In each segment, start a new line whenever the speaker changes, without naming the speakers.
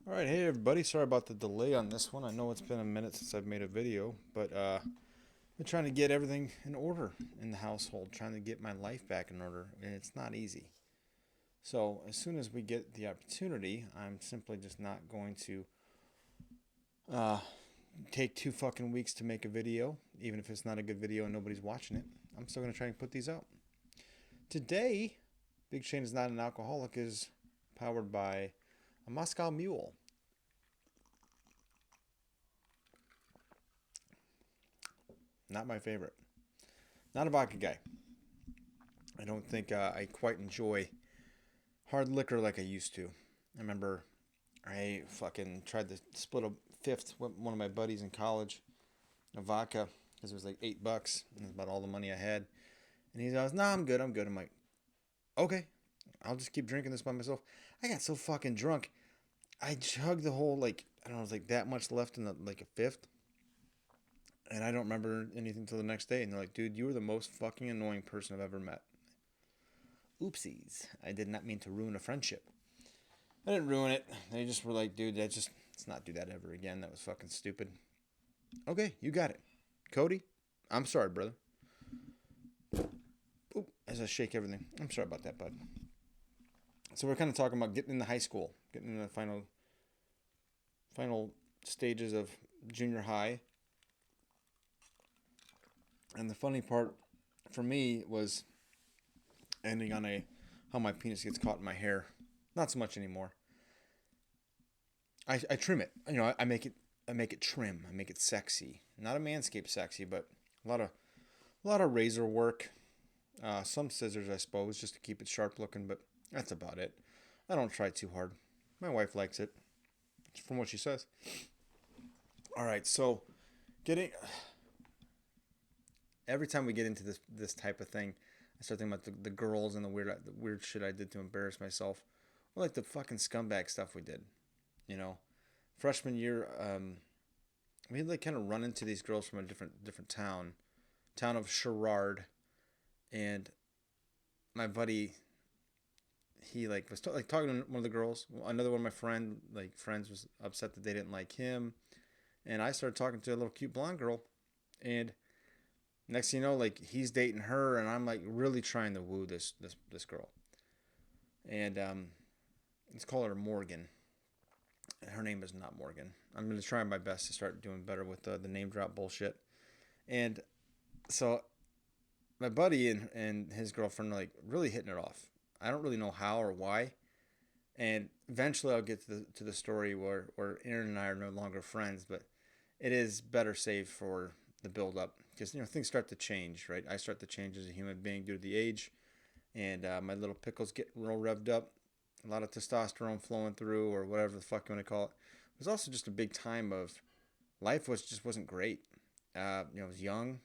Alright, hey everybody, sorry about the delay on this one. I know it's been a minute since I've made a video, but I've been trying to get everything in order in the household, trying to get my life back in order, and it's not easy. So, as soon as we get the opportunity, I'm simply just not going to uh, take 2 fucking weeks to make a video, even if it's not a good video and nobody's watching it. I'm still going to try and put these out. Today, Big Shane is not an alcoholic is powered by a Moscow Mule. Not my favorite. Not a vodka guy. I don't think I quite enjoy hard liquor like I used to. I remember I fucking tried to split a fifth with one of my buddies in college, a vodka, because it was like $8. And that's about all the money I had. And he goes, "Nah, I'm good. I'm good." I'm like, "Okay, I'll just keep drinking this by myself." I got so fucking drunk, I chugged the whole like I don't know, it was like that much left in the like a fifth, and I don't remember anything till the next day. And they're like, "Dude, you were the most fucking annoying person I've ever met." Oopsies. I did not mean to ruin a friendship. I didn't ruin it. They just were like, dude, let's not do that ever again. That was fucking stupid. Okay, you got it. Cody, I'm sorry, brother. Oop, as I shake everything. I'm sorry about that, bud. So we're kind of talking about getting into high school, getting in the final stages of junior high. And the funny part for me was ending on a how my penis gets caught in my hair. Not so much anymore. I trim it. I make it trim. I make it sexy. Not a manscape sexy, but a lot of razor work. Some scissors, I suppose, just to keep it sharp looking, but that's about it. I don't try too hard. My wife likes it, from what she says. All right, so getting every time we get into this type of thing, I start thinking about the girls and the weird shit I did to embarrass myself, or like the fucking scumbag stuff we did. You know, freshman year, we had like kind of run into these girls from a different town of Sherrard, and my buddy, he like was like talking to one of the girls. Another one of my friends was upset that they didn't like him, and I started talking to a little cute blonde girl, and next thing you know, like he's dating her, and I'm like really trying to woo this girl, and let's call her Morgan. Her name is not Morgan. I'm gonna try my best to start doing better with the name drop bullshit, and so my buddy and his girlfriend are like really hitting it off. I don't really know how or why. And eventually I'll get to the story where Aaron and I are no longer friends, but it is better saved for the build up because things start to change, right? I start to change as a human being due to the age, and my little pickles get real revved up. A lot of testosterone flowing through, or whatever the fuck you want to call it. It was also just a big time of life was just wasn't great. I was young.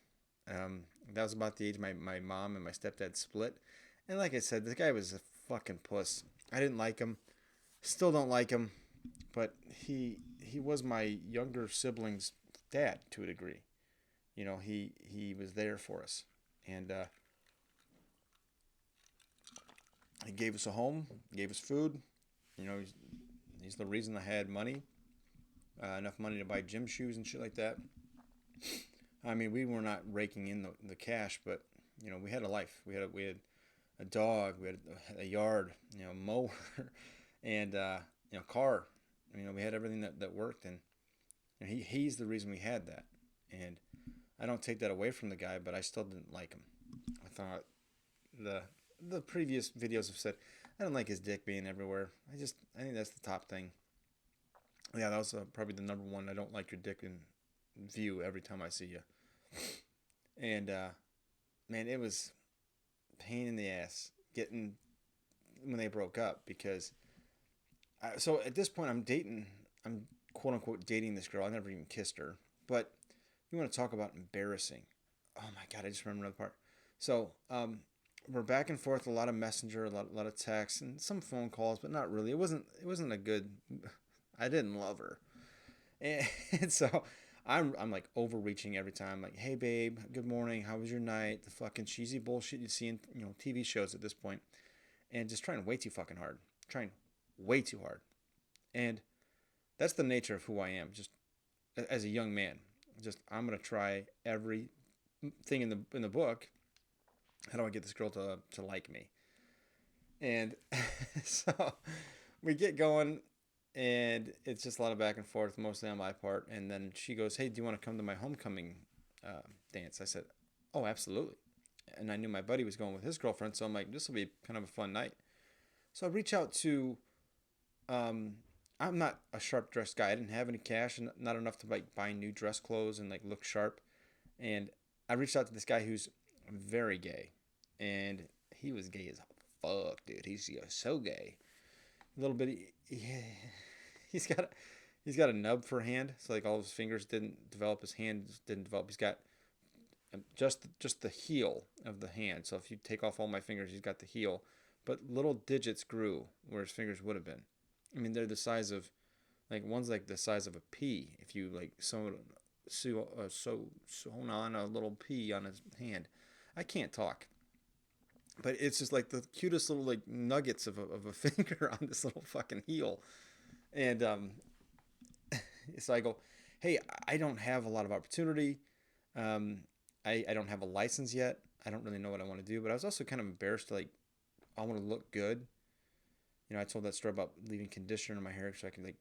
That was about the age my mom and my stepdad split. And like I said, this guy was a fucking puss. I didn't like him. Still don't like him. But he was my younger sibling's dad to a degree. He was there for us. And he gave us a home, gave us food. He's the reason I had money. Enough money to buy gym shoes and shit like that. I mean, we were not raking in the cash, but we had a life. We had a dog, we had a yard, mower, and car. We had everything that worked, and he's the reason we had that. And I don't take that away from the guy, but I still didn't like him. I thought the the previous videos have said I don't like his dick being everywhere. I think that's the top thing. Yeah, that was probably the number one. I don't like your dick in view every time I see you. And man, it was pain in the ass getting when they broke up because so at this point I'm quote unquote dating this girl. I never even kissed her, but you want to talk about embarrassing? Oh my god, I just remember another part. So we're back and forth, a lot of messenger, a lot of texts, and some phone calls, but not really. It wasn't a good. I didn't love her, and, and so I'm like overreaching every time. Like, hey babe, good morning. How was your night? The fucking cheesy bullshit you see in TV shows at this point, and just trying way too fucking hard, trying way too hard, and That's the nature of who I am. Just as a young man, just I'm gonna try every thing in the book. How do I get this girl to like me? And so we get going, and it's just a lot of back and forth, mostly on my part. And then she goes, "Hey, do you want to come to my homecoming dance?" I said, "Oh, absolutely." And I knew my buddy was going with his girlfriend, so I'm like, "This will be kind of a fun night." So I reach out to. Um, I'm not a sharp dressed guy. I didn't have any cash and not enough to like buy new dress clothes and like look sharp. And I reached out to this guy who's very gay, and he was gay as fuck, dude. He's so gay. A little bit. Yeah, he's got a, he's got a nub for a hand, so like all his fingers didn't develop. His hands didn't develop. He's got just the heel of the hand. So if you take off all my fingers, he's got the heel, but little digits grew where his fingers would have been. I mean, they're the size of like one's like the size of a pea. If you like sewn on a little pea on his hand, I can't talk, but it's just like the cutest little like nuggets of a finger on this little fucking heel. And so I go, hey, I don't have a lot of opportunity. Um, I don't have a license yet. I don't really know what I want to do, but I was also kind of embarrassed to like, I want to look good. You know, I told that story about leaving conditioner in my hair so I could like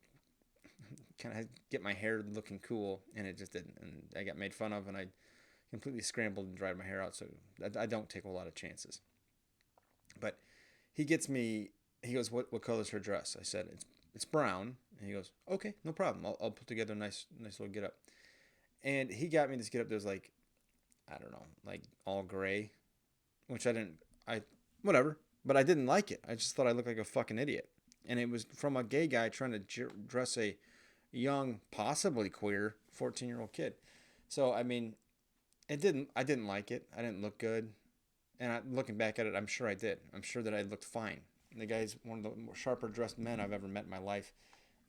kind of get my hair looking cool, and it just didn't. And I got made fun of, and I completely scrambled and dried my hair out. So I don't take a lot of chances. But he gets me. He goes, "What color's her dress?" I said, "It's brown." And he goes, "Okay, no problem. I'll put together a nice little get up." And he got me this get up that was like, I don't know, like all gray, which I didn't. I whatever, but I didn't like it. I just thought I looked like a fucking idiot. And it was from a gay guy trying to dress a young, possibly queer 14-year-old kid. So I mean, it didn't. I didn't like it. I didn't look good. And looking back at it, I'm sure I did. I'm sure that I looked fine. The guy's one of the more sharper dressed men I've ever met in my life.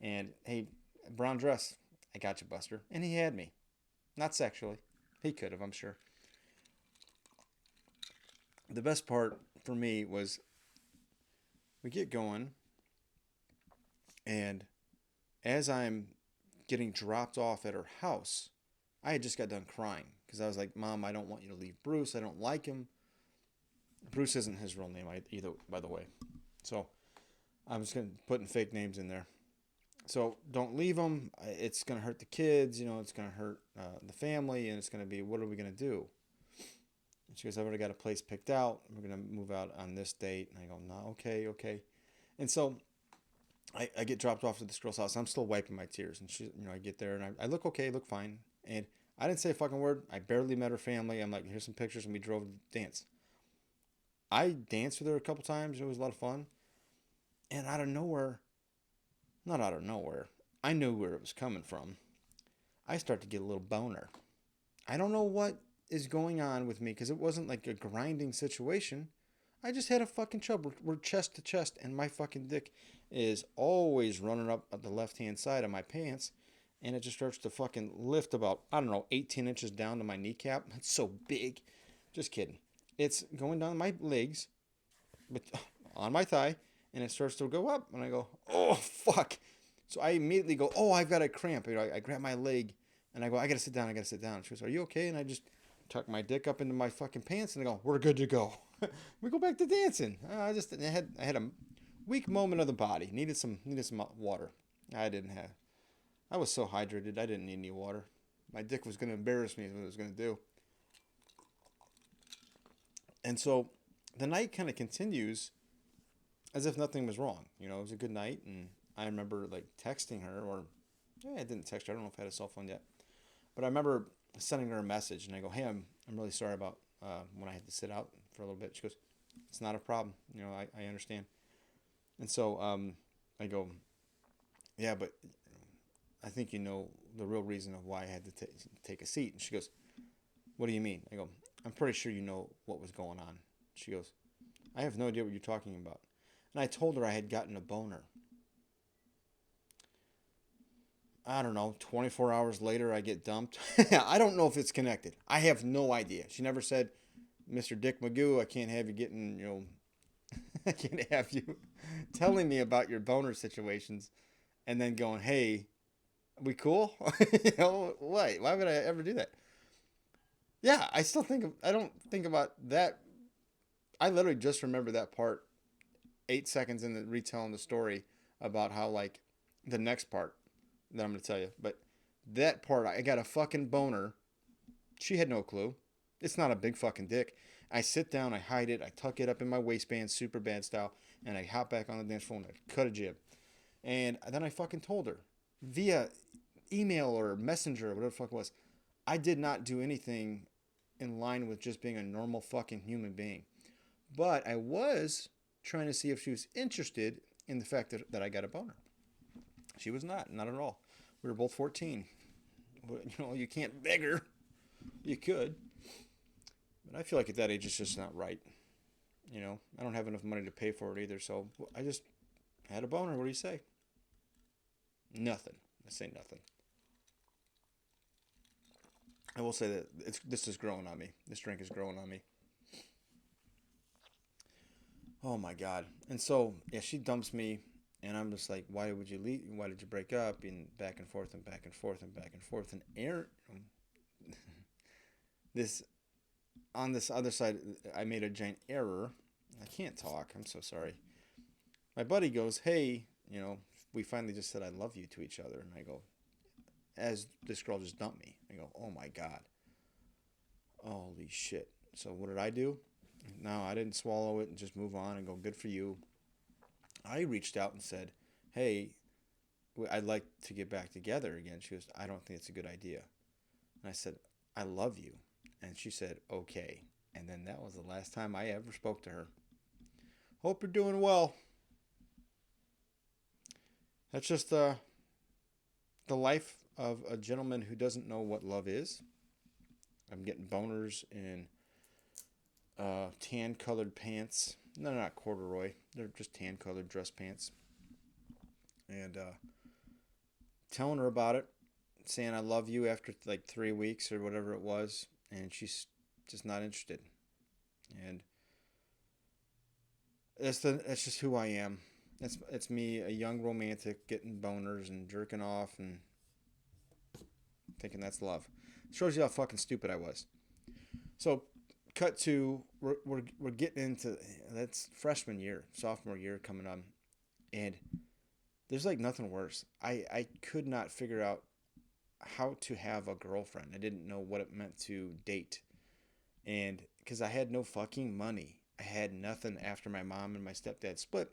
And hey, brown dress, I got you, Buster. And he had me. Not sexually. He could have, I'm sure. The best part for me was we get going, and as I'm getting dropped off at her house, I had just got done crying because I was like, "Mom, I don't want you to leave Bruce. I don't like him." Bruce isn't his real name either, by the way. So I'm just going to put in fake names in there. So don't leave him. It's going to hurt the kids. You know, it's going to hurt the family, and it's going to be, what are we going to do? And she goes, I've already got a place picked out. We're going to move out on this date. And I go, no, okay. And so I get dropped off to this girl's house. I'm still wiping my tears. And I get there, and I look okay, look fine. And I didn't say a fucking word. I barely met her family. I'm like, here's some pictures, and we drove to dance. I danced with her a couple times. It was a lot of fun. And out of nowhere, not out of nowhere, I knew where it was coming from. I start to get a little boner. I don't know what is going on with me because it wasn't like a grinding situation. I just had a fucking chub. We're chest to chest, and my fucking dick is always running up at the left hand side of my pants, and it just starts to fucking lift about, I don't know, 18 inches down to my kneecap. It's so big. Just kidding. It's going down my legs, but on my thigh, and it starts to go up, and I go, oh, fuck. So I immediately go, oh, I've got a cramp. I grab my leg, and I go, I gotta sit down. She goes, are you okay? And I just tuck my dick up into my fucking pants, and I go, we're good to go. We go back to dancing. I had a weak moment of the body. Needed some water. I was so hydrated. I didn't need any water. My dick was gonna embarrass me. Is what it was gonna do. And so the night kind of continues as if nothing was wrong. You know, it was a good night, and I remember like texting her, or I didn't text her. I don't know if I had a cell phone yet, but I remember sending her a message, and I go, "Hey, I'm really sorry about when I had to sit out for a little bit." She goes, "It's not a problem. You know, I understand." And so I go, "Yeah, but I think you know the real reason of why I had to take a seat." And she goes, "What do you mean?" I go, "I'm pretty sure you know what was going on." She goes, "I have no idea what you're talking about." And I told her I had gotten a boner. I don't know, 24 hours later, I get dumped. I don't know if it's connected. I have no idea. She never said, Mr. Dick Magoo, I can't have you getting, I can't have you telling me about your boner situations and then going, hey, We cool? Why? Why would I ever do that? Yeah, I still think of. I don't think about that. I literally just remember that part 8 seconds in the retelling the story about how like the next part that I'm gonna tell you. But that part, I got a fucking boner. She had no clue. It's not a big fucking dick. I sit down, I hide it, I tuck it up in my waistband, super bad style, and I hop back on the dance floor and I cut a jib. And then I fucking told her via email or messenger or whatever the fuck it was. I did not do anything in line with just being a normal fucking human being. But I was trying to see if she was interested in the fact that I got a boner. She was not at all. We were both 14. You can't beg her. You could. But I feel like at that age it's just not right. I don't have enough money to pay for it either. So I just had a boner. What do you say? Nothing. I say nothing. I will say that this is growing on me. This drink is growing on me. Oh my god. And so yeah, she dumps me, and I'm just like, why would you leave? Why did you break up? And back and forth and back and forth and back and forth. And air this on this other side, I made a giant error. I can't talk. I'm so sorry. My buddy goes, hey, we finally just said I love you to each other, and I go, as this girl just dumped me. I go, oh my god. Holy shit. So what did I do? No, I didn't swallow it and just move on and go, good for you. I reached out and said, hey, I'd like to get back together again. She goes, I don't think it's a good idea. And I said, I love you. And she said, okay. And then that was the last time I ever spoke to her. Hope you're doing well. That's just the life of a gentleman who doesn't know what love is. I'm getting boners in tan colored pants. No, not corduroy. They're just tan colored dress pants. And telling her about it, saying I love you after like 3 weeks or whatever it was. And she's just not interested. And that's just who I am. It's me, a young romantic, getting boners and jerking off and thinking that's love. Shows you how fucking stupid I was. So, cut to we're getting into that's freshman year, sophomore year coming up, and there's like nothing worse. I could not figure out how to have a girlfriend. I didn't know what it meant to date, and because I had no fucking money, I had nothing after my mom and my stepdad split.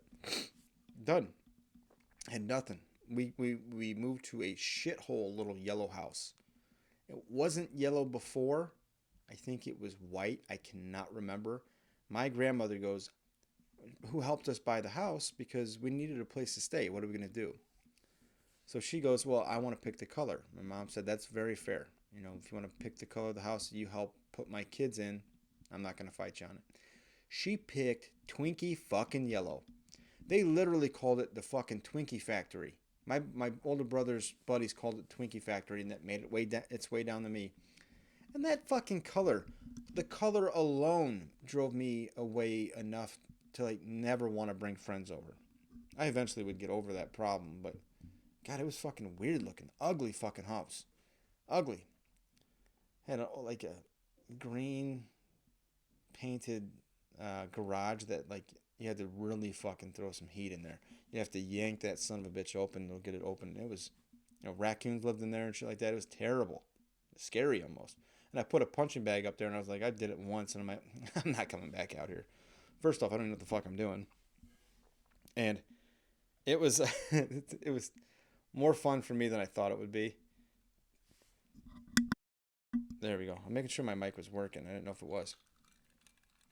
Done. Had nothing. We moved to a shithole little yellow house. It wasn't yellow before. I think it was white. I cannot remember. My grandmother goes, who helped us buy the house because we needed a place to stay. What are we going to do? So she goes, well, I want to pick the color. My mom said, that's very fair. If you want to pick the color of the house you help put my kids in, I'm not going to fight you on it. She picked Twinkie fucking yellow. They literally called it the fucking Twinkie Factory. My older brother's buddies called it Twinkie Factory, and that made its way down to me. And that fucking color, the color alone drove me away enough to like never want to bring friends over. I eventually would get over that problem, but God, it was fucking weird looking. Ugly fucking house. Ugly. Had like a green painted garage that like you had to really fucking throw some heat in there. You have to yank that son of a bitch open to get it open. It was, raccoons lived in there and shit like that. It was terrible. Scary almost. And I put a punching bag up there and I was like, I did it once and I'm like, I'm not coming back out here. First off, I don't even know what the fuck I'm doing. And it was it was more fun for me than I thought it would be. There we go. I'm making sure my mic was working. I didn't know if it was.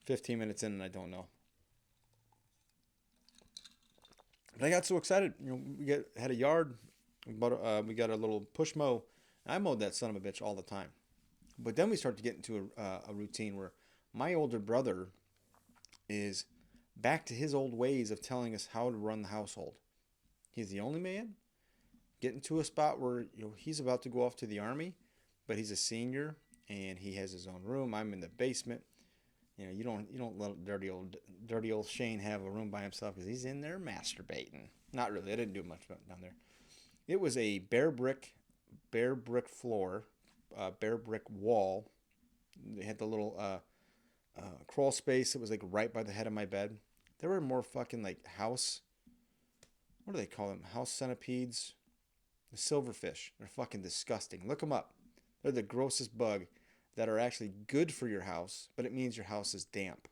15 minutes in and I don't know. But I got so excited. Had a yard, but we got a little push mow. I mowed that son of a bitch all the time. But then we start to get into a routine where my older brother is back to his old ways of telling us how to run the household. He's the only man getting to a spot where he's about to go off to the army, but he's a senior and he has his own room. I'm in the basement. You don't let dirty old Shane have a room by himself because he's in there masturbating. Not really. I didn't do much down there. It was a bare brick bare brick floor, bare brick wall. They had the little crawl space that was like right by the head of my bed. There were more fucking like house. What do they call them? House centipedes. The silverfish. They're fucking disgusting. Look them up. They're the grossest bug that are actually good for your house, but it means your house is damp.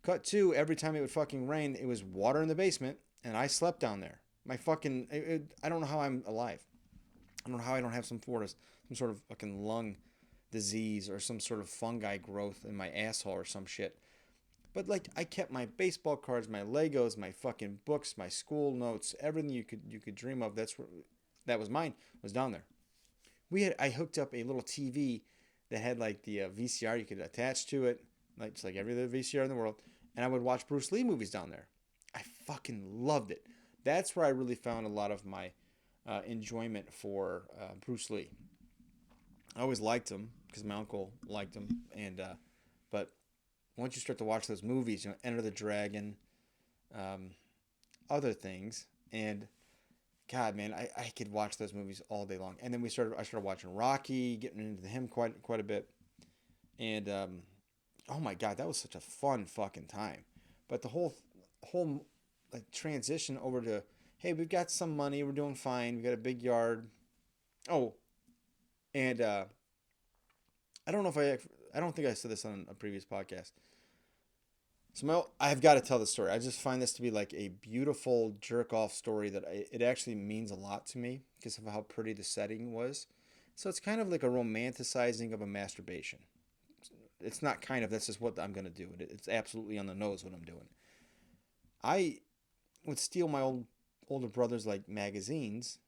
Cut two, every time it would fucking rain, it was water in the basement, and I slept down there. My fucking, I don't know how I'm alive. I don't know how I don't have some sort of fucking lung disease or some sort of fungi growth in my asshole or some shit. But like, I kept my baseball cards, my Legos, my fucking books, my school notes, everything you could dream of. That was mine, was down there. I hooked up a little TV that had like the VCR you could attach to it, like just like every other VCR in the world, and I would watch Bruce Lee movies down there. I fucking loved it. That's where I really found a lot of my enjoyment for Bruce Lee. I always liked him because my uncle liked him, and but once you start to watch those movies, Enter the Dragon, um, other things, and God, man, I could watch those movies all day long. And then I started watching Rocky, getting into him quite a bit, and oh my God, that was such a fun fucking time. But the whole like transition over to, hey, we've got some money, we're doing fine, we got a big yard. Oh, and I don't know if I don't think I said this on a previous podcast. So I've got to tell the story. I just find this to be like a beautiful jerk off story that it actually means a lot to me because of how pretty the setting was. So it's kind of like a romanticizing of a masturbation. It's not kind of, that's just what I'm going to do. It's absolutely on the nose what I'm doing. I would steal my older brother's like magazines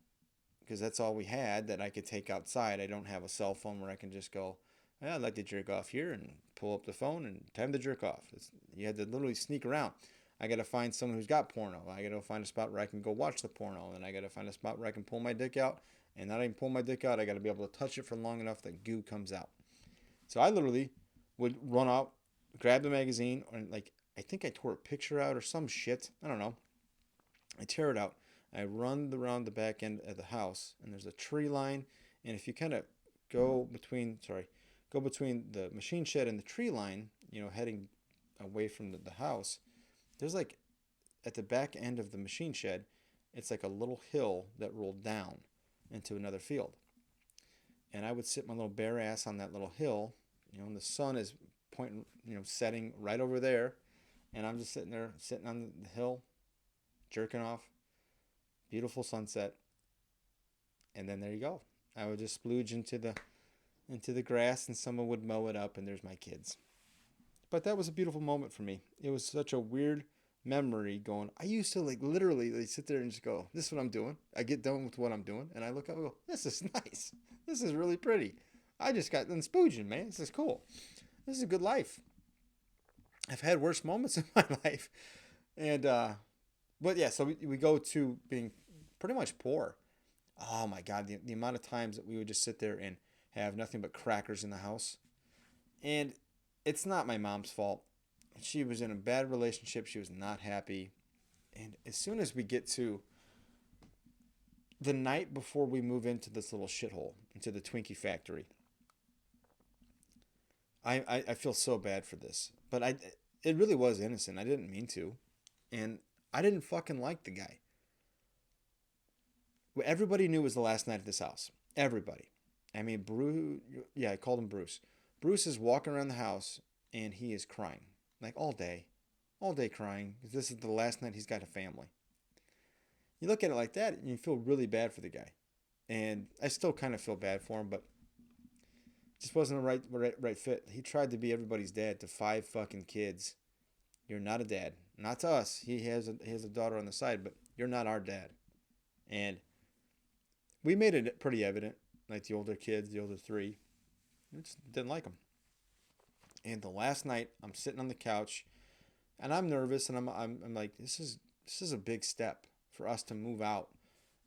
because that's all we had that I could take outside. I don't have a cell phone where I can just go, I'd like to jerk off here and pull up the phone and time to jerk off. You had to literally sneak around. I got to find someone who's got porno. I got to find a spot where I can go watch the porno. And I got to find a spot where I can pull my dick out. And not even pull my dick out, I got to be able to touch it for long enough that goo comes out. So I literally would run out, grab the magazine, or like, I think I tore a picture out or some shit. I don't know. I tear it out. I run around the back end of the house, and there's a tree line. And if you kind of go between the machine shed and the tree line, heading away from the house, there's like at the back end of the machine shed, it's like a little hill that rolled down into another field. And I would sit my little bare ass on that little hill, and the sun is pointing, setting right over there. And I'm just sitting on the hill, jerking off, beautiful sunset. And then there you go. I would just splooge into the grass and someone would mow it up and there's my kids. But that was a beautiful moment for me. It was such a weird memory going, I used to like literally like, sit there and just go, this is what I'm doing. I get done with what I'm doing and I look up and go, this is nice. This is really pretty. I just got done spooging, man. This is cool. This is a good life. I've had worse moments in my life. And, but yeah, so we go to being pretty much poor. Oh my God, the amount of times that we would just sit there and have nothing but crackers in the house. And it's not my mom's fault. She was in a bad relationship. She was not happy. And as soon as we get to the night before we move into this little shithole, into the Twinkie factory, I feel so bad for this. But it really was innocent. I didn't mean to. And I didn't fucking like the guy. Everybody knew it was the last night at this house. Everybody. I mean, Bruce, yeah, I called him Bruce. Bruce is walking around the house and he is crying. Like all day crying. Because this is the last night he's got a family. You look at it like that and you feel really bad for the guy. And I still kind of feel bad for him, but it just wasn't a right fit. He tried to be everybody's dad to 5 fucking kids. You're not a dad. Not to us. He has a daughter on the side, but you're not our dad. And we made it pretty evident. Like the older kids, the older 3, just didn't like them. And the last night, I'm sitting on the couch, and I'm nervous, and I'm like, this is a big step for us to move out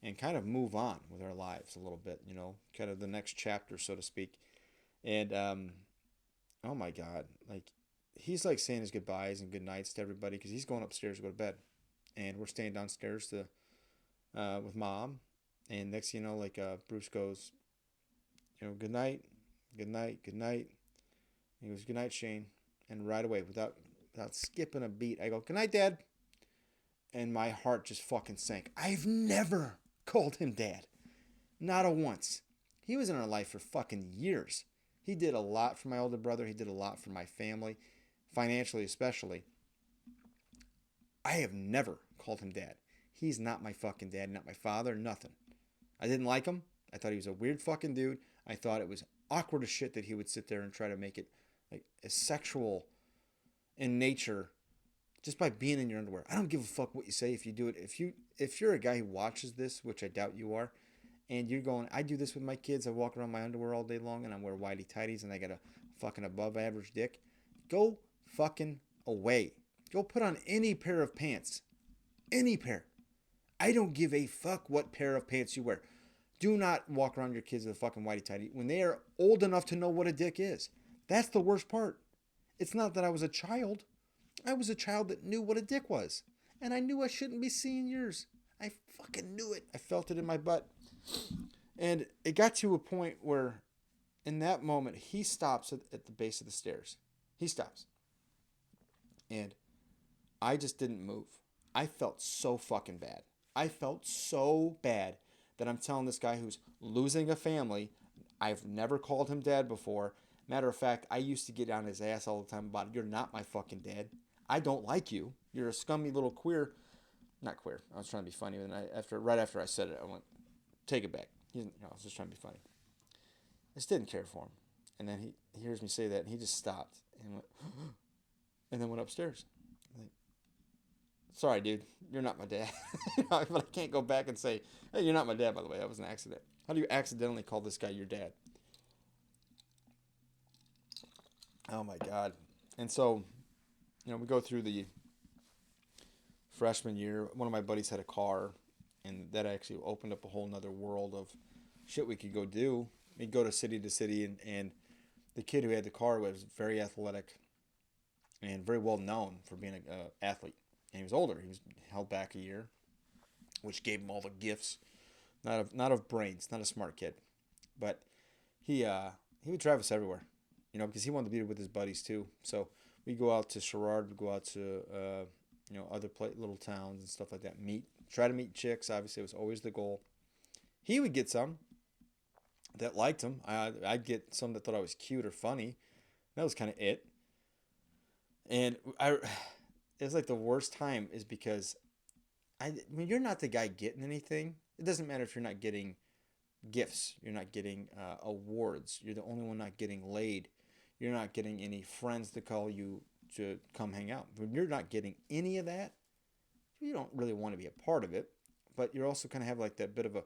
and kind of move on with our lives a little bit, kind of the next chapter, so to speak. And oh my God, like he's like saying his goodbyes and good nights to everybody because he's going upstairs to go to bed, and we're staying downstairs with Mom. And next thing you know, like Bruce goes, good night, good night, good night. He goes, good night, Shane. And right away, without skipping a beat, I go, good night, Dad. And my heart just fucking sank. I've never called him Dad. Not a once. He was in our life for fucking years. He did a lot for my older brother. He did a lot for my family, financially especially. I have never called him Dad. He's not my fucking dad, not my father, nothing. I didn't like him. I thought he was a weird fucking dude. I thought it was awkward as shit that he would sit there and try to make it like as sexual in nature just by being in your underwear. I don't give a fuck what you say if you do it. If you're a guy who watches this, which I doubt you are, and you're going, I do this with my kids. I walk around my underwear all day long and I wear whitey tighties and I got a fucking above average dick. Go fucking away. Go put on any pair of pants. Any pair. I don't give a fuck what pair of pants you wear. Do not walk around your kids with a fucking whitey tighty when they are old enough to know what a dick is. That's the worst part. It's not that I was a child. I was a child that knew what a dick was. And I knew I shouldn't be seeing yours. I fucking knew it. I felt it in my butt. And it got to a point where, in that moment, he stops at the base of the stairs. He stops. And I just didn't move. I felt so fucking bad. I felt so bad that I'm telling this guy who's losing a family, I've never called him dad before. Matter of fact, I used to get on his ass all the time about it. You're not my fucking dad. I don't like you. You're a scummy little queer. Not queer. I was trying to be funny. And right after I said it, I went, take it back. I was just trying to be funny. I just didn't care for him. And then he hears me say that, and he just stopped and went, and then went upstairs. Like, sorry, dude, you're not my dad. But I can't go back and say, hey, you're not my dad, by the way. That was an accident. How do you accidentally call this guy your dad? Oh, my God. And so, we go through the freshman year. One of my buddies had a car, and that actually opened up a whole nother world of shit we could go do. We'd go to city, and the kid who had the car was very athletic and very well known for being an athlete. And he was older. He was held back a year, which gave him all the gifts. Not of brains, not a smart kid, but he would drive us everywhere, because he wanted to be with his buddies too. So we go out to Sherrard, we go out to other little towns and stuff like that. Try to meet chicks. Obviously, it was always the goal. He would get some that liked him. I'd get some that thought I was cute or funny. That was kind of it. And it was like the worst time is because when you're not the guy getting anything, it doesn't matter if you're not getting gifts. You're not getting awards. You're the only one not getting laid. You're not getting any friends to call you to come hang out. When you're not getting any of that, you don't really want to be a part of it. But you also kind of have like that bit of a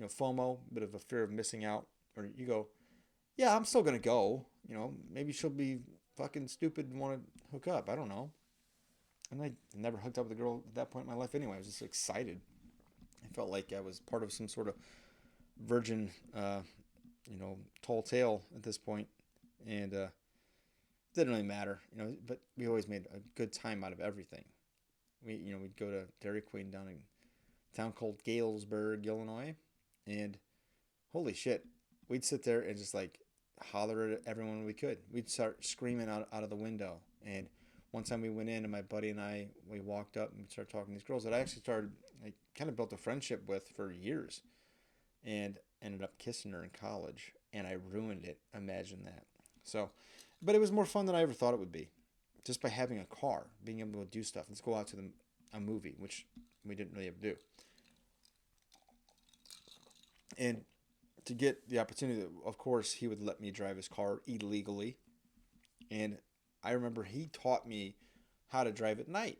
FOMO, bit of a fear of missing out. Or you go, yeah, I'm still gonna go. Maybe she'll be fucking stupid and want to hook up. I don't know. And I never hooked up with a girl at that point in my life anyway. I was just excited. I felt like I was part of some sort of virgin, tall tale at this point. And it didn't really matter, but we always made a good time out of everything. We'd go to Dairy Queen down in a town called Galesburg, Illinois. And holy shit, we'd sit there and just like holler at everyone we could. We'd start screaming out of the window. And one time we went in and my buddy and we walked up and we started talking to these girls that I actually kind of built a friendship with for years and ended up kissing her in college. And I ruined it. Imagine that. So, but it was more fun than I ever thought it would be. Just by having a car, being able to do stuff. Let's go out to a movie, which we didn't really ever do. And to get the opportunity, of course, he would let me drive his car illegally. And I remember he taught me how to drive at night.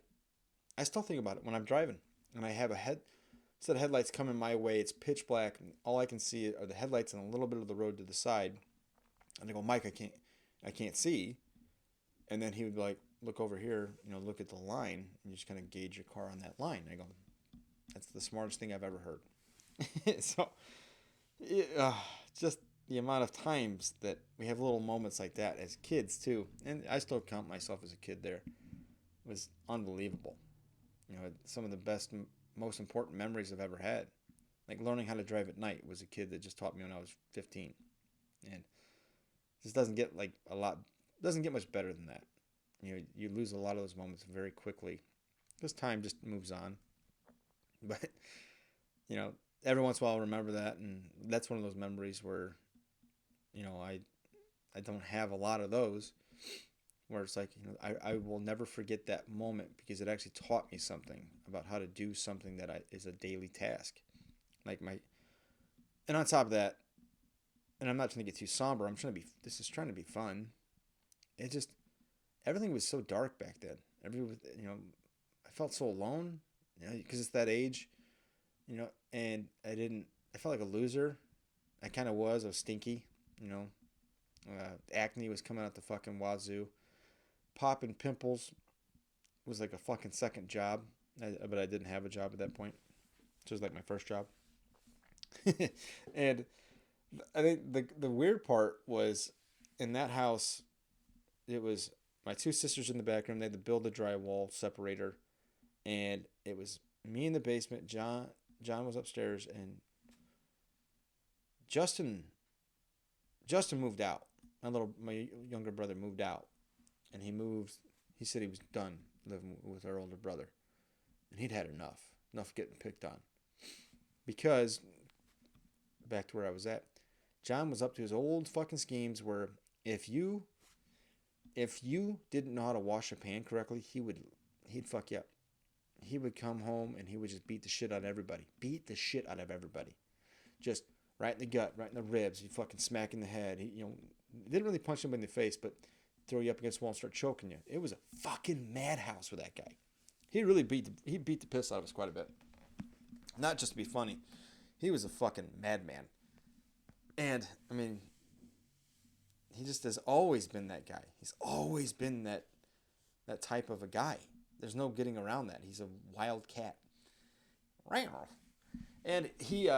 I still think about it when I'm driving. And I have a set of headlights coming my way. It's pitch black. And all I can see are the headlights and a little bit of the road to the side. And I go, Mike, I can't see. And then he would be like, look over here, look at the line. And you just kind of gauge your car on that line. And I go, that's the smartest thing I've ever heard. So, just the amount of times that we have little moments like that as kids too. And I still count myself as a kid there. It was unbelievable. Some of the best, most important memories I've ever had. Like learning how to drive at night was a kid that just taught me when I was 15. And this doesn't get like a lot, doesn't get much better than that. You lose a lot of those moments very quickly because time just moves on. But, you know, every once in a while I'll remember that. And that's one of those memories where, I don't have a lot of those where it's like, I will never forget that moment because it actually taught me something about how to do something that is a daily task. Like and on top of that, and I'm not trying to get too somber. This is trying to be fun. It just, everything was so dark back then. I felt so alone, because it's that age, and I felt like a loser. I kind of was. I was stinky, acne was coming out the fucking wazoo. Popping pimples was like a fucking second job, but I didn't have a job at that point. So it was like my first job. And I think the weird part was in that house, it was my two sisters in the back room. They had to build a drywall separator, and it was me in the basement. John was upstairs, and Justin moved out. My younger brother moved out, and he moved. He said he was done living with our older brother, and he'd had enough getting picked on, because back to where I was at, John was up to his old fucking schemes where if you didn't know how to wash a pan correctly, he'd fuck you up. He would come home and he would just beat the shit out of everybody. Just right in the gut, right in the ribs. He'd fucking smack in the head. He didn't really punch him in the face, but throw you up against the wall and start choking you. It was a fucking madhouse with that guy. He beat the piss out of us quite a bit. Not just to be funny. He was a fucking madman. And, I mean, he just has always been that guy. He's always been that type of a guy. There's no getting around that. He's a wild cat. And he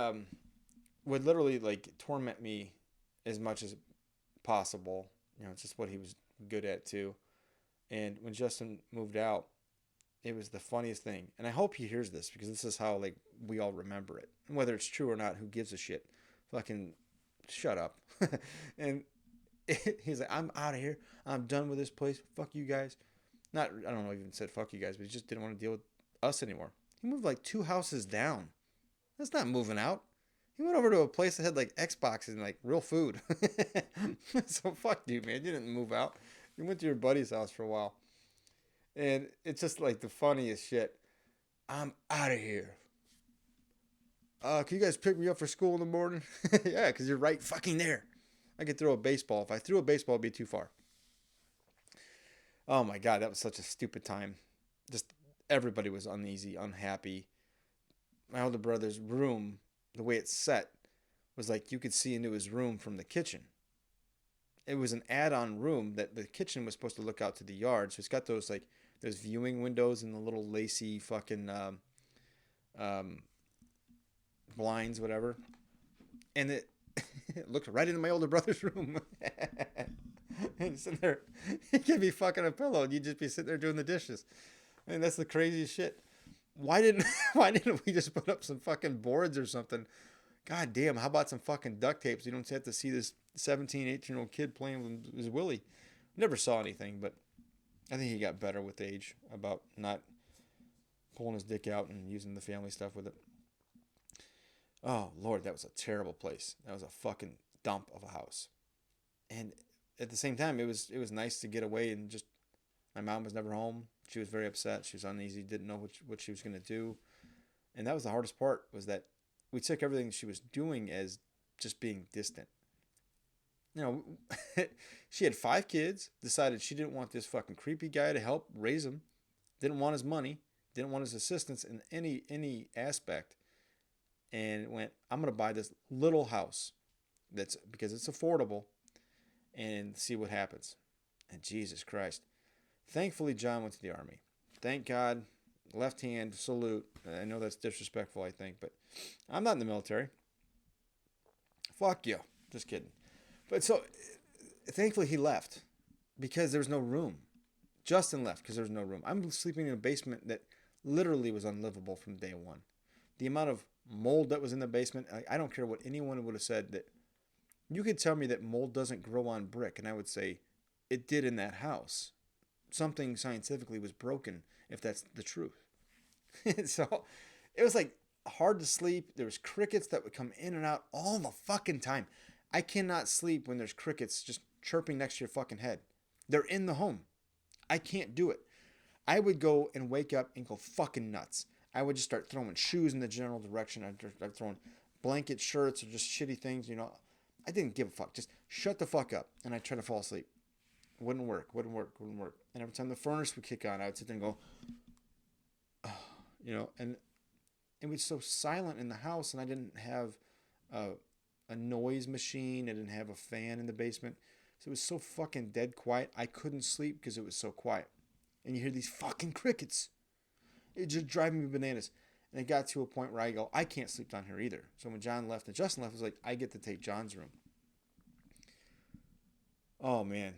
would literally like torment me as much as possible. It's just what he was good at too. And when Justin moved out, it was the funniest thing. And I hope he hears this because this is how like we all remember it. And whether it's true or not, who gives a shit? Fucking shut up. And he's like, I'm out of here. I'm done with this place. Fuck you guys. I don't know if he even said fuck you guys, but he just didn't want to deal with us anymore. He moved like 2 houses down. That's not moving out. He went over to a place that had like Xboxes and like real food. So fuck you, man. You didn't move out. You went to your buddy's house for a while. And it's just like the funniest shit. I'm out of here. Can you guys pick me up for school in the morning? Yeah, because you're right fucking there. I could throw a baseball. If I threw a baseball, it'd be too far. Oh my God, that was such a stupid time. Just everybody was uneasy, unhappy. My older brother's room, the way it's set, was like you could see into his room from the kitchen. It was an add-on room that the kitchen was supposed to look out to the yard. So it's got those viewing windows and the little lacy fucking blinds, whatever. And it looked right into my older brother's room. And sitting there, he could be fucking a pillow, and you'd just be sitting there doing the dishes. I mean, that's the craziest shit. Why didn't we just put up some fucking boards or something? God damn, how about some fucking duct tape so you don't have to see this 17, 18-year-old kid playing with his willy? Never saw anything, but I think he got better with age about not pulling his dick out and using the family stuff with it. Oh, Lord, that was a terrible place. That was a fucking dump of a house. And at the same time, it was nice to get away and just, my mom was never home. She was very upset. She was uneasy, didn't know what she was going to do. And that was the hardest part, was that we took everything she was doing as just being distant. She had 5 kids, decided she didn't want this fucking creepy guy to help raise them, didn't want his money, didn't want his assistance in any aspect, and went, I'm going to buy this little house because it's affordable and see what happens. And Jesus Christ. Thankfully, John went to the Army. Thank God. Left hand salute. I know that's disrespectful, I think, but I'm not in the military. Fuck you. Just kidding. But so, thankfully he left because there was no room. Justin left because there was no room. I'm sleeping in a basement that literally was unlivable from day one. The amount of mold that was in the basement. I don't care what anyone would have said. That you could tell me that mold doesn't grow on brick, and I would say it did in that house. Something scientifically was broken, if that's the truth. So it was like hard to sleep. There was crickets that would come in and out all the fucking time. I cannot sleep when there's crickets just chirping next to your fucking head. They're in the home. I can't do it. I would go and wake up and go fucking nuts. I would just start throwing shoes in the general direction. I'd start throwing blanket shirts or just shitty things, you know. I didn't give a fuck. Just shut the fuck up. And I'd try to fall asleep. Wouldn't work. And every time the furnace would kick on, I would sit there and go, oh, you know, and it was so silent in the house, and I didn't have a noise machine. I didn't have a fan in the basement. So it was so fucking dead quiet. I couldn't sleep because it was so quiet. And you hear these fucking crickets. It just driving me bananas. And it got to a point where I go, I can't sleep down here either. So when John left and Justin left, I was like, I get to take John's room. Oh man,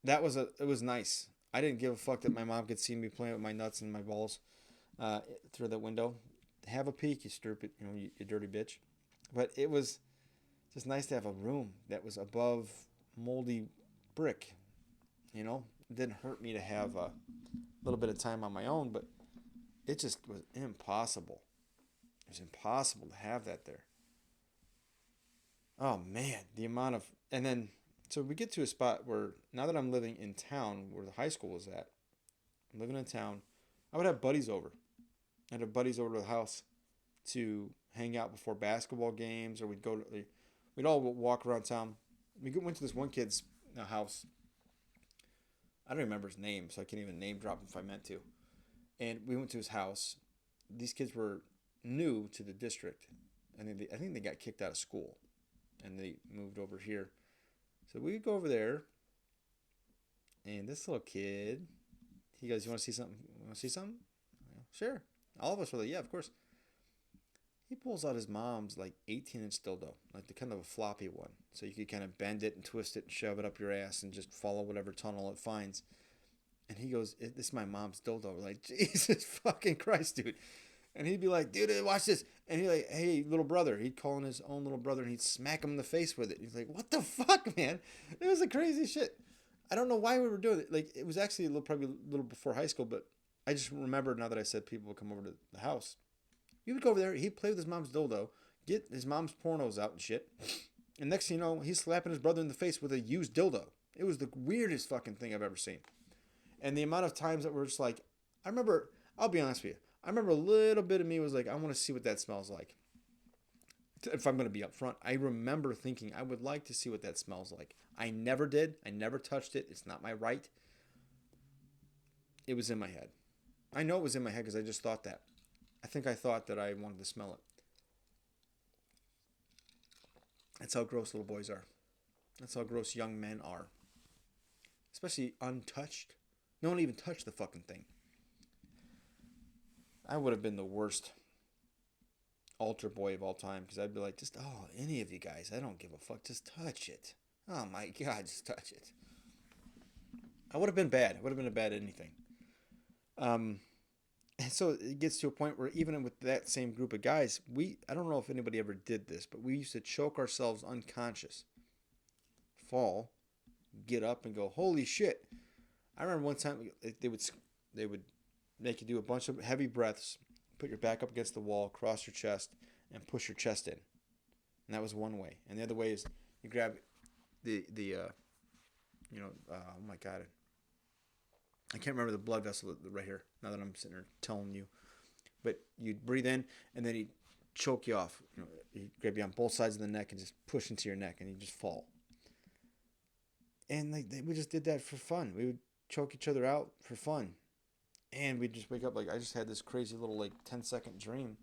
it was nice. I didn't give a fuck that my mom could see me playing with my nuts and my balls through the window. Have a peek, you stupid, you dirty bitch. But it was just nice to have a room that was above moldy brick. You know, it didn't hurt me to have a little bit of time on my own, but it just was impossible. It was impossible to have that there. Oh man, the amount of, and then so we get to a spot where now that I'm living in town where the high school was at, I'm living in town. I would have buddies over. I'd have buddies over to the house to hang out before basketball games, or we'd all walk around town. We went to this one kid's house. I don't remember his name, so I can't even name drop him if I meant to. And we went to his house. These kids were new to the district, and I think they got kicked out of school, and they moved over here. So we would go over there, and this little kid, he goes, "You want to see something? Want to see something?" Sure. All of us were like, "Yeah, of course." He pulls out his mom's like 18-inch dildo, like the kind of a floppy one, so you could kind of bend it and twist it and shove it up your ass and just follow whatever tunnel it finds. And he goes, "This is my mom's dildo." We're like, Jesus fucking Christ, dude. And he'd be like, "Dude, watch this." And he'd like, "Hey, little brother." He'd call in his own little brother and he'd smack him in the face with it. He's like, "What the fuck, man?" It was the crazy shit. I don't know why we were doing it. Like, it was actually probably a little before high school, but I just remembered now that I said people would come over to the house. He would go over there, he'd play with his mom's dildo, get his mom's pornos out and shit. And next thing you know, he's slapping his brother in the face with a used dildo. It was the weirdest fucking thing I've ever seen. And the amount of times that we're just like, I'll be honest with you. I remember a little bit of me was like, I want to see what that smells like. If I'm going to be upfront, I remember thinking I would like to see what that smells like. I never did. I never touched it. It's not my right. It was in my head. I know it was in my head because I just thought that. I think I thought that I wanted to smell it. That's how gross little boys are. That's how gross young men are. Especially untouched. No one even touched the fucking thing. I would have been the worst altar boy of all time because I'd be like, any of you guys, I don't give a fuck, just touch it. Oh my God, just touch it. I would have been bad. I would have been bad at anything. And so it gets to a point where even with that same group of guys, I don't know if anybody ever did this, but we used to choke ourselves unconscious, fall, get up and go, holy shit. I remember one time they would make you do a bunch of heavy breaths, put your back up against the wall, cross your chest, and push your chest in. And that was one way. And the other way is you grab oh my God, I can't remember the blood vessel right here, now that I'm sitting there telling you. But you'd breathe in, and then he'd choke you off. He'd grab you on both sides of the neck and just push into your neck, and you'd just fall. And we just did that for fun. We would choke each other out for fun. And we'd just wake up, I just had this crazy little 10-second dream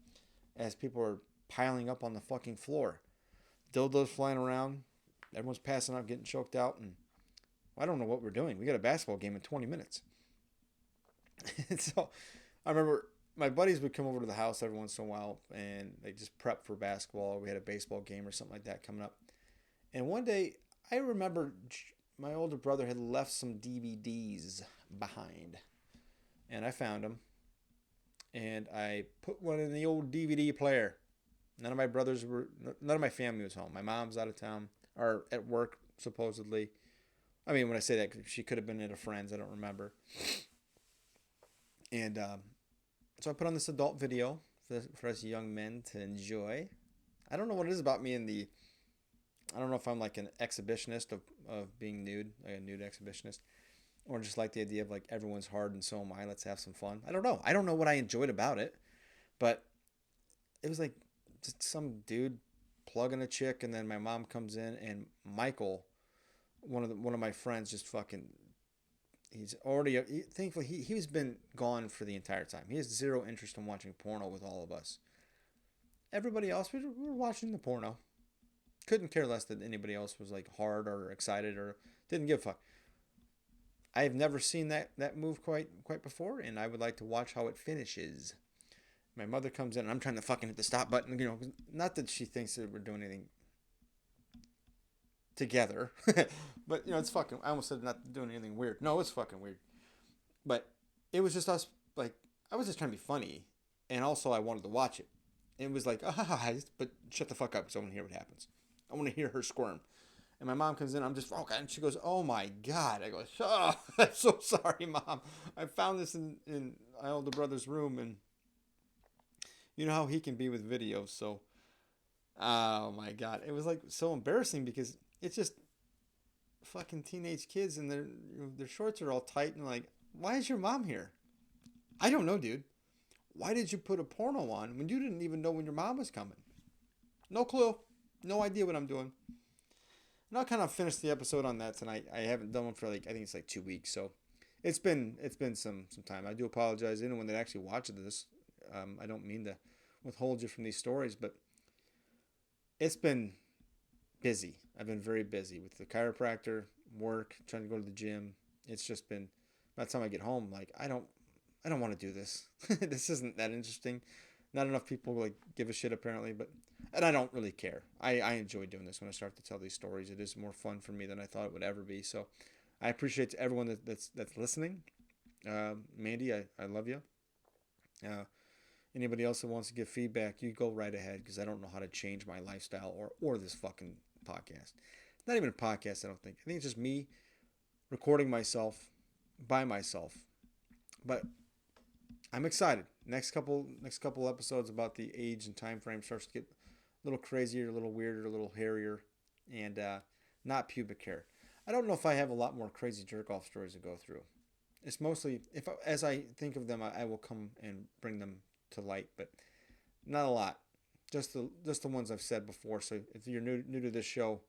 as people are piling up on the fucking floor. Dildos flying around. Everyone's passing out, getting choked out, and I don't know what we're doing. We got a basketball game in 20 minutes. And so I remember my buddies would come over to the house every once in a while, and they just prep for basketball. We had a baseball game or something like that coming up. And one day, I remember my older brother had left some DVDs behind. And I found them. and I put one in the old DVD player. None of my family was home. My mom's out of town or at work supposedly. I mean, when I say that, she could have been at a friend's. I don't remember. And so I put on this adult video for us young men to enjoy. I don't know what it is about me and the. I don't know if I'm like an exhibitionist of being nude, like a nude exhibitionist, or just like the idea of like everyone's hard and so am I. Let's have some fun. I don't know. I don't know what I enjoyed about it, but it was like just some dude plugging a chick, and then my mom comes in, and Michael, one of my friends, just fucking. He's already thankfully he's been gone for the entire time. He has zero interest in watching porno with all of us. Everybody else, we were watching the porno. Couldn't care less that anybody else was like hard or excited or didn't give a fuck. I have never seen that move quite before, and I would like to watch how it finishes. My mother comes in, and I'm trying to fucking hit the stop button. Not that she thinks that we're doing anything together, but it's fucking. I almost said not doing anything weird. No, it's fucking weird. But it was just us. Like I was just trying to be funny, and also I wanted to watch it. It was like, but shut the fuck up, because I want to hear what happens. I want to hear her squirm. And my mom comes in, I'm just, okay, and she goes, oh my God. I go, oh, I'm so sorry, Mom. I found this in my older brother's room, and you know how he can be with videos, so, oh my God. It was like so embarrassing because it's just fucking teenage kids, and their shorts are all tight, and like, why is your mom here? I don't know, dude. Why did you put a porno on when you didn't even know when your mom was coming? No clue. No idea what I'm doing. And I'll kind of finish the episode on that tonight. I haven't done one for like I think it's like 2 weeks, so it's been some time. I do apologize to anyone that actually watches this. I don't mean to withhold you from these stories, but it's been busy. I've been very busy with the chiropractor, work, trying to go to the gym. It's just been by the time I get home, like I don't want to do this. This isn't that interesting. Not enough people like give a shit apparently, but and I don't really care. I enjoy doing this when I start to tell these stories. It is more fun for me than I thought it would ever be. So I appreciate everyone that's listening. Mandy, I love you. Uh, Anybody else that wants to give feedback, you go right ahead because I don't know how to change my lifestyle or this fucking podcast. Not even a podcast, I don't think. I think it's just me recording myself by myself. But I'm excited. Next couple episodes about the age and time frame starts to get a little crazier, a little weirder, a little hairier, and not pubic hair. I don't know if I have a lot more crazy jerk off stories to go through. It's mostly as I think of them, I will come and bring them to light, but not a lot. Just the ones I've said before. So if you're new to this show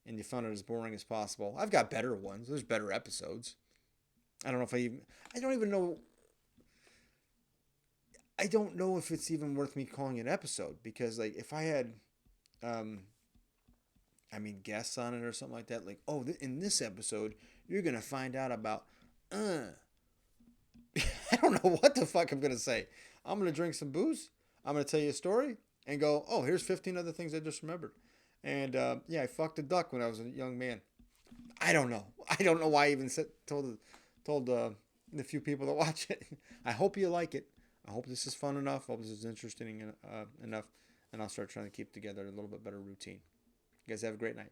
and you found it as boring as possible, I've got better ones. There's better episodes. I don't know if I don't even know. I don't know if it's even worth me calling it an episode because like if I had, um, guests on it or something like that, like in this episode you're gonna find out about, I don't know what the fuck I'm gonna say. I'm gonna drink some booze. I'm gonna tell you a story and go, oh, here's 15 other things I just remembered. And yeah, I fucked a duck when I was a young man. I don't know. I don't know why I even told the few people that watch it. I hope you like it. I hope this is fun enough. I hope this is interesting enough. And I'll start trying to keep together a little bit better routine. You guys have a great night.